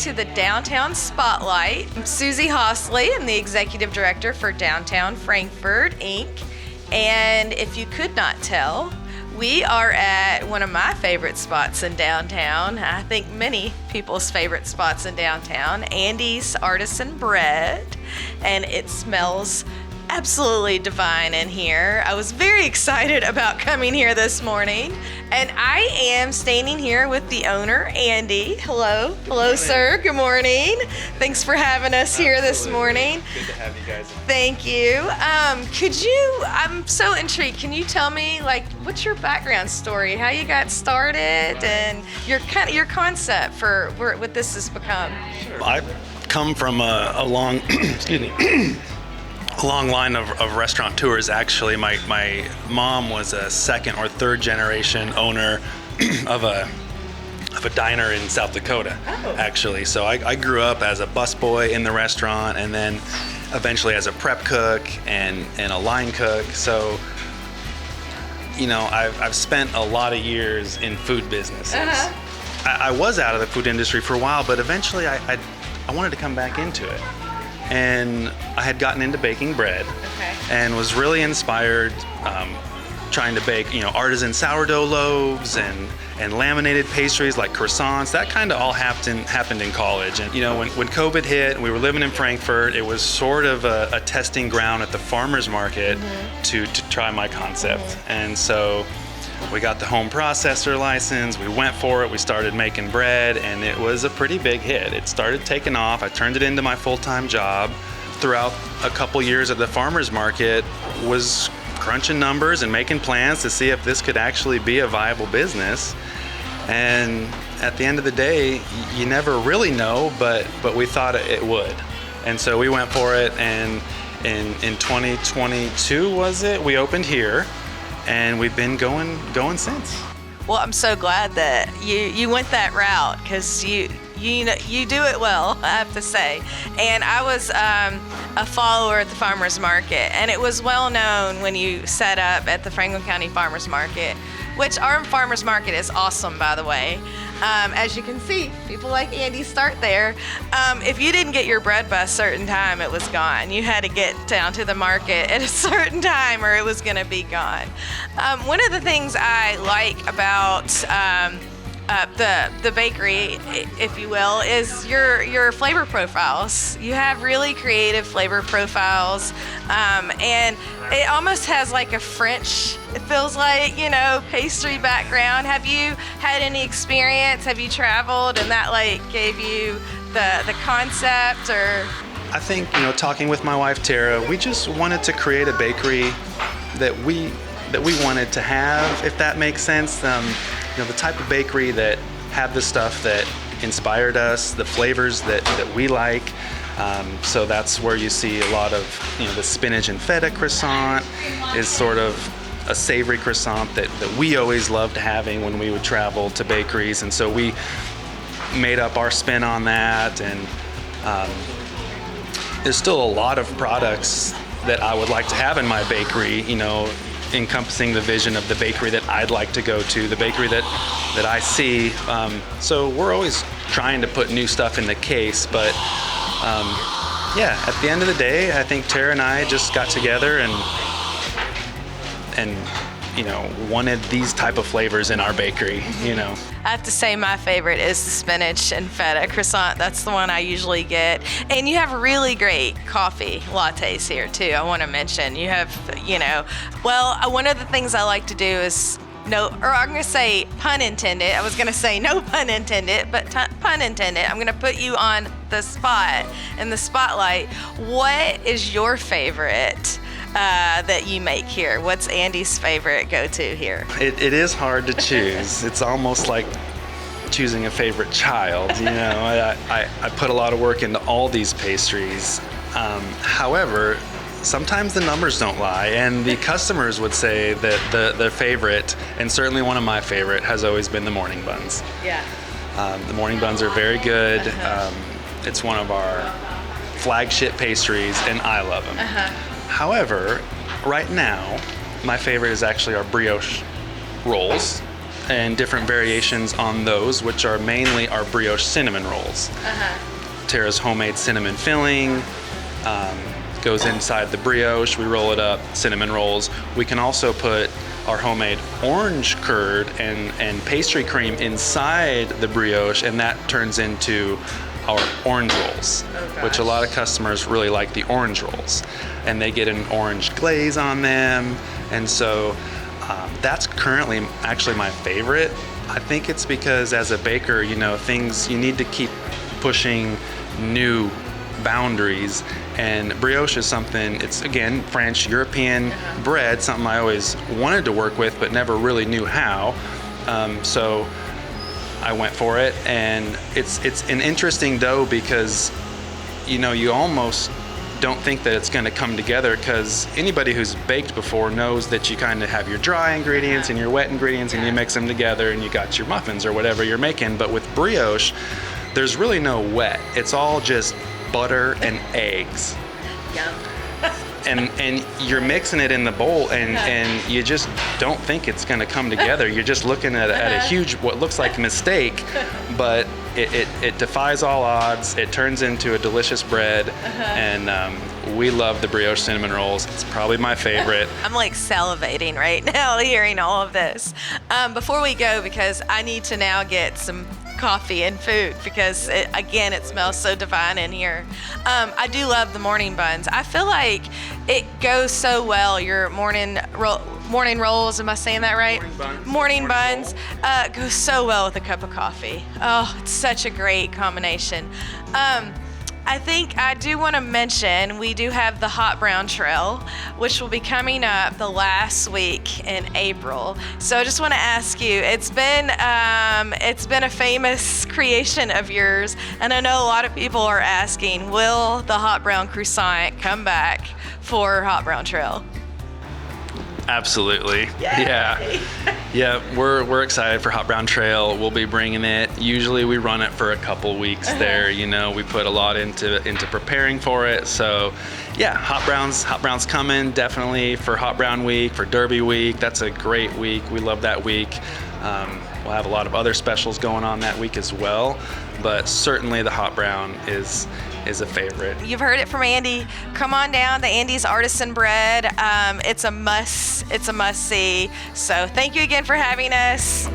to the Downtown Spotlight. I'm Suzy Hosley. I'm the Executive Director for Downtown Frankfort, Inc. And if you could not tell, we are at one of my favorite spots in downtown. I think many people's favorite spots in downtown, Andy's Artisan Bread. And it smells absolutely divine in here. I was very excited about coming here this morning, and I am standing here with the owner, Andy. Hello, sir. Good morning. Thanks for having us here this morning. Good to have you guys. Thank you. I'm so intrigued. Can you tell me, what's your background story? How you got started, and your concept for what this has become? Sure. I come from a long, excuse me. A long line of restaurateurs. Actually, my mom was a second or third generation owner of a diner in South Dakota. Oh. Actually, so I grew up as a busboy in the restaurant, and then eventually as a prep cook and a line cook. So, I've spent a lot of years in food businesses. Uh-huh. I was out of the food industry for a while, but eventually I wanted to come back into it. And I had gotten into baking bread, and was really inspired trying to bake, artisan sourdough loaves and laminated pastries like croissants. That kind of all happened in college. And when COVID hit and we were living in Frankfurt, it was sort of a testing ground at the farmers market to try my concept. And so we got the home processor license, we went for it, we started making bread, and it was a pretty big hit. It started taking off. I turned it into my full-time job. Throughout a couple years at the farmer's market, was crunching numbers and making plans to see if this could actually be a viable business. And at the end of the day, you never really know, but we thought it would. And so we went for it, and in 2022, we opened here. And we've been going since. Well, I'm so glad that you went that route, because you do it well, I have to say. And I was a follower at the farmers market, and it was well known when you set up at the Franklin County Farmers Market, which our farmers market is awesome, by the way. As you can see, people like Andy start there. If you didn't get your bread by a certain time, it was gone. You had to get down to the market at a certain time, or it was going to be gone. One of the things I like about the bakery, if you will, is your flavor profiles. You have really creative flavor profiles, and it almost has like a French, it feels like, pastry background. Have you had any experience? Have you traveled and that gave you the concept? Or I think, talking with my wife Tara, we just wanted to create a bakery that we wanted to have, if that makes sense. The type of bakery that had the stuff that inspired us, the flavors that we like. So that's where you see a lot of, the spinach and feta croissant is sort of a savory croissant that we always loved having when we would travel to bakeries. And so we made up our spin on that. And there's still a lot of products that I would like to have in my bakery, encompassing the vision of the bakery that I'd like to go to, the bakery that I see. So we're always trying to put new stuff in the case, but at the end of the day, I think Tara and I just got together and wanted these type of flavors in our bakery, I have to say my favorite is the spinach and feta croissant. That's the one I usually get. And you have really great coffee lattes here too. I want to mention you have, one of the things I like to do is I'm going to say pun intended. I was going to say no pun intended, but pun intended. I'm going to put you on the spot, in the spotlight. What is your favorite that you make here? What's Andy's favorite go-to here? It is hard to choose. It's almost like choosing a favorite child. I put a lot of work into all these pastries. However, sometimes the numbers don't lie, and the customers would say that their favorite, and certainly one of my favorite, has always been the morning buns. Yeah. The morning buns are very good. It's one of our flagship pastries, and I love them. However, right now, my favorite is actually our brioche rolls. and different variations on those, which are mainly our brioche cinnamon rolls. Tara's homemade cinnamon filling goes inside the brioche. We roll it up, cinnamon rolls. We can also put our homemade orange curd and pastry cream inside the brioche, and that turns into our orange rolls, which a lot of customers really like the orange rolls. And they get an orange glaze on them. And so that's currently actually my favorite. I think it's because as a baker, you need to keep pushing new boundaries, and brioche is something, it's again French European bread, something I always wanted to work with but never really knew how, so I went for it. And it's an interesting dough because you almost don't think that it's going to come together, because anybody who's baked before knows that you kind of have your dry ingredients and your wet ingredients and you mix them together and you got your muffins or whatever you're making. But with brioche, there's really no wet. It's all just butter and eggs. Yum. and you're mixing it in the bowl, and you just don't think it's going to come together. You're just looking at a huge, what looks like mistake, but it defies all odds. It turns into a delicious bread, and we love the brioche cinnamon rolls. It's probably my favorite. I'm like salivating right now hearing all of this. Before we go, because I need to now get some coffee and food, because it smells so divine in here. I do love the morning buns. I feel like it goes so well. Your morning rolls, am I saying that right? Morning buns goes so well with a cup of coffee. Oh, it's such a great combination. I think I do want to mention we do have the Hot Brown Trail, which will be coming up the last week in April. So I just want to ask you, it's been a famous creation of yours, and I know a lot of people are asking, will the Hot Brown Croissant come back for Hot Brown Trail? Absolutely. Yay. Yeah, we're excited for Hot Brown Trail. We'll be bringing it. Usually we run it for a couple weeks there. We put a lot into preparing for it. So yeah, Hot Brown's coming definitely for Hot Brown Week, for Derby Week. That's a great week. We love that week. We'll have a lot of other specials going on that week as well, but certainly the Hot Brown is a favorite. You've heard it from Andy. Come on down to Andy's Artisan Bread. It's a must see. So thank you again for having us.